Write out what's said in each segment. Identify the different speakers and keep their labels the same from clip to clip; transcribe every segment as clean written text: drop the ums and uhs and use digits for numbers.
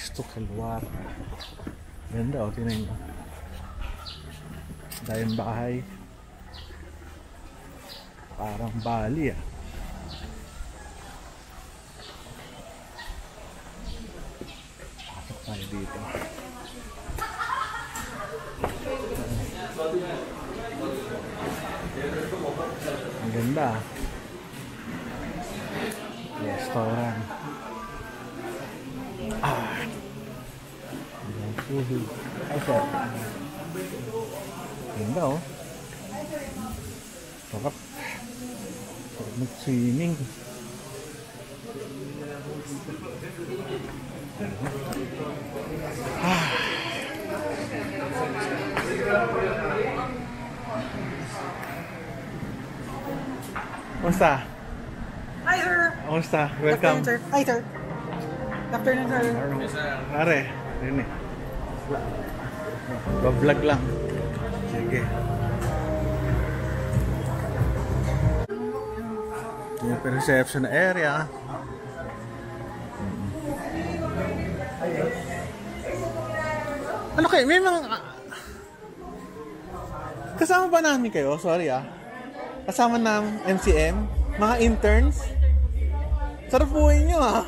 Speaker 1: Cristo Kalwar. Ganda o, tinan nyo. Dahil bahay. Parang Bali ah. Pasok tayo dito. Ang ganda ah. Restaurant. Ay, sir. Ganda oh. Sarap. Sarap mag-swimming. Kumusta?
Speaker 2: Hi, sir.
Speaker 1: Kumusta? Welcome.
Speaker 2: Afternoon, sir. Hi, sir. Afternoon, sir.
Speaker 1: Are, rin eh. Vlog lang. Sige. Yung reception area. Ano kayo? May mga... Kasama ba namin kayo? Sorry ah. Kasama ng MCM? Mga interns? Sarap buhay nyo ah.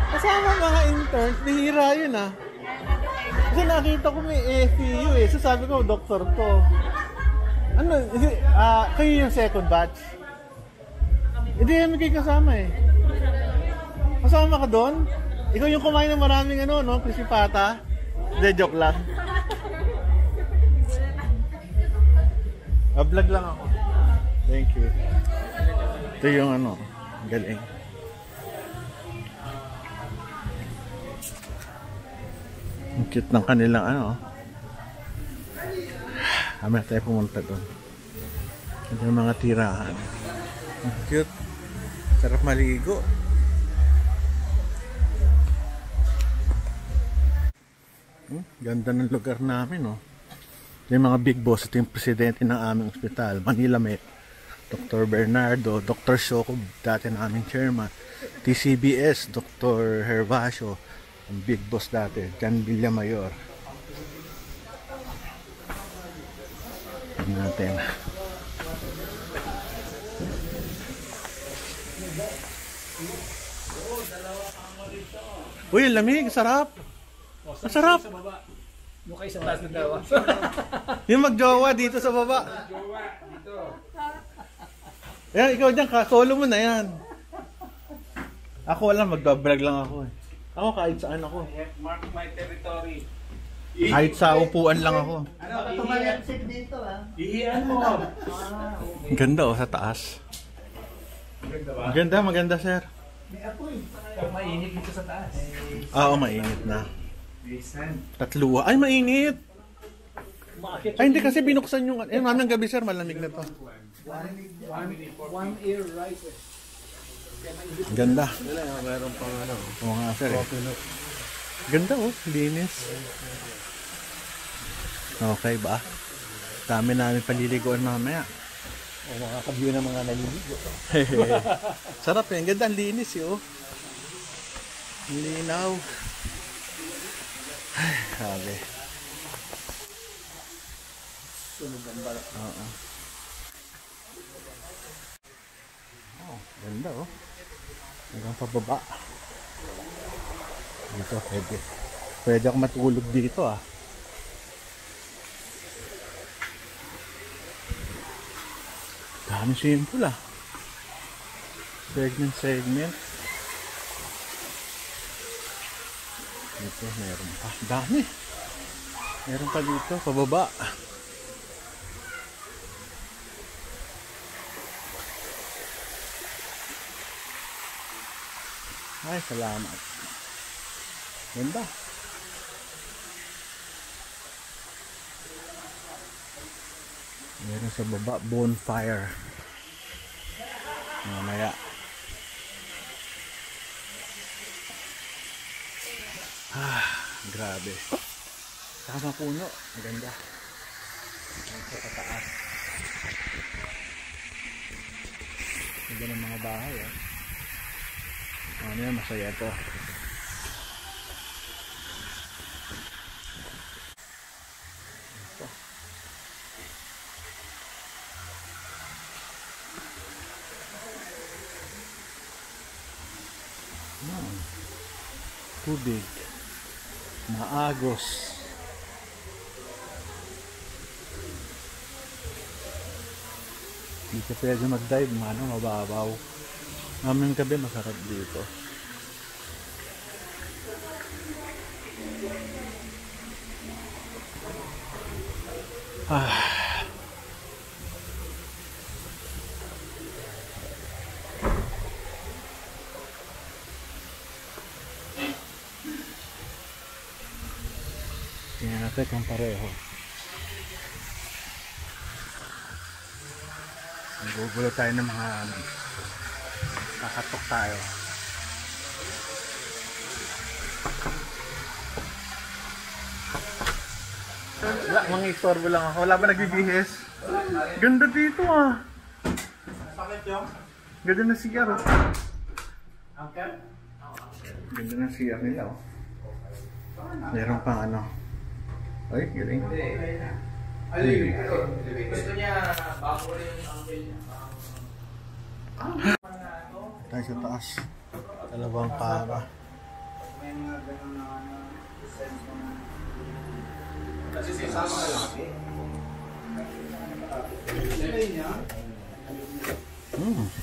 Speaker 1: Kasama mga interns. Bihira yun ah. Kasi nakita ko may AFU eh. So sabi ko, doktor to. Ano? Kayo yung second batch? Hindi namin kayo kasama eh. Kasama ka doon? Ikaw yung kumain ng maraming ano, no? Crispy pata? Hindi, joke lang. Vlog lang ako. Thank you. Ito yung ano, galing. Ang cute ng kanilang ano. Kami tayo pumunta doon. Ito yung mga tirahan. Ang cute. Sarap maligo. Ganda ng lugar namin, oh. Yung mga big boss, ito yung presidente ng aming ospital, Manila Met, Dr. Bernardo, Dr. Shoko, dati na aming chairman, TCBS, Dr. Hervasio, ang big boss dati, Jan Villamayor. Tignan natin. Uy, lamig, sarap. Masarap.
Speaker 3: Mukha sa taas ng dawa.
Speaker 1: Yung magjowa dito sa baba.
Speaker 3: Jowa dito.
Speaker 1: Ayan, ikaw dyan, solo mo na yan. Ako wala, magbabrag lang ako eh. Ako kahit saan ako.
Speaker 3: Mark my territory.
Speaker 1: Kahit sa upuan lang ako.
Speaker 3: Ano, dito ah. Ihian mo.
Speaker 1: Ang ganda oh, sa taas. Maganda, maganda sir.
Speaker 3: Mainit dito sa taas.
Speaker 1: Oo, mainit na. Tatluwa. Ay, mainit! Ay, hindi kasi binuksan yung... Eh, mamayang gabi sir, malamig na to.
Speaker 3: One ear rice.
Speaker 1: Ganda.
Speaker 3: Meron pang ano.
Speaker 1: Oo nga sir eh. Ganda oh, linis. Okay ba? Dami namin paliliguan mamaya.
Speaker 3: O mga kabyo ng mga naliligo.
Speaker 1: Sarap eh, ganda, ang linis eh oh. Linaw. Ay, sabi.
Speaker 3: Sunog ang balat.
Speaker 1: Oo. Oh, ganda oh. Hanggang pababa. Dito, pwede. Pwede ako matulog dito ah. Dami simple ah. Segment. Dito, meron pa. Dami. Meron pa dito, pababa. Ay, salamat. Ganda. Meron sa baba, bonfire. Mamaya. Grabe. Sama puno. Maganda. Sa pataas. Ganda ng mga bahay. Ano yan, masaya to. Tubig. Maagos. Hindi ka pwede mag-dive, mababaw. Mamayang gabi masarap dito. Tingnan natin kung pareho. Nagugulo tayo ng mga kakatok tayo. Wala, mga istorbo lang ako. Wala ba nagbibihis? Ganda dito ah. Ganda na CR oh. Ganda na CR nila oh. Meron pang ano. Ay, galing.
Speaker 3: Gusto niya bago rin yung uncle niya.
Speaker 1: Tayo sa taas. Dalawang para.
Speaker 3: May mga ganun na sense mo na. Kasi sisama na lang.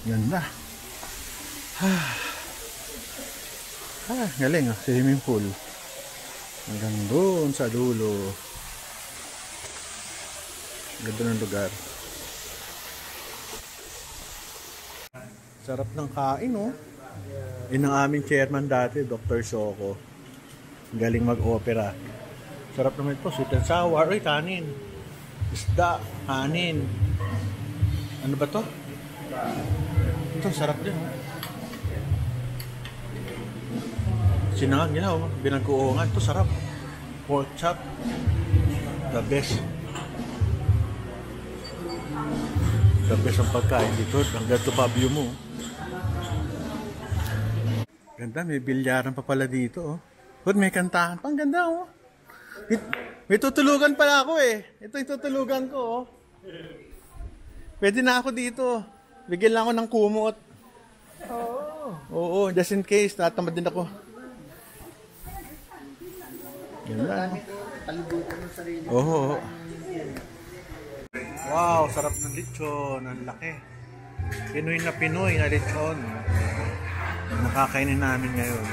Speaker 1: Ganda. Galing ah, swimming pool. Hanggang doon sa dulo. Ganda ng lugar. Sarap ng kain oh. Yun ang aming chairman dati, Dr. Soko. Galing mag-opera. Sarap naman ito, sweet and sour. Uy, kanin. Isda, kanin. Ano ba to? Ito, sarap din oh. Sinangag nila oh, binag-uungan. Ito sarap. Pork chop. The best. The best ang pagkain dito. Hanggang to pa view mo. Ganda, may bilyaran pa pala dito oh. But may kantahan pa. Ang ganda oh. May tutulugan pala ako eh. Ito yung tutulugan ko oh. Pwede na ako dito. Bigyan lang ako ng kumot. Oo, just in case. Tatamad din ako. Ganda. Oo. Wow, sarap ng lechon. Ang laki. Pinoy na lechon. Nakakainin namin ngayon.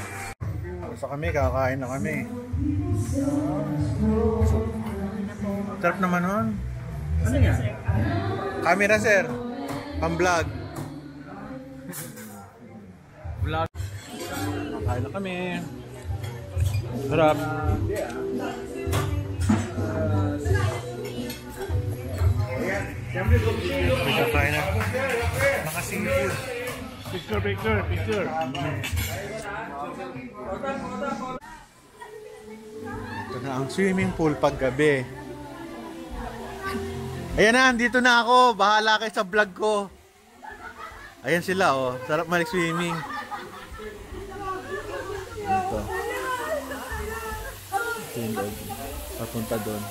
Speaker 1: Basta kami, kakain na kami. Sarap naman nun. Ano yan? Camera sir. Pang-vlog. Vlog. Kakain na kami. Sarap. Kakain na. Nakasingil. Picture. Ito na ang swimming pool paggabi. Ayan na, dito na ako. Bahala kayo sa vlog ko. Ayan sila oh. Sarap mag-swimming. Ito yung loob. Papunta doon.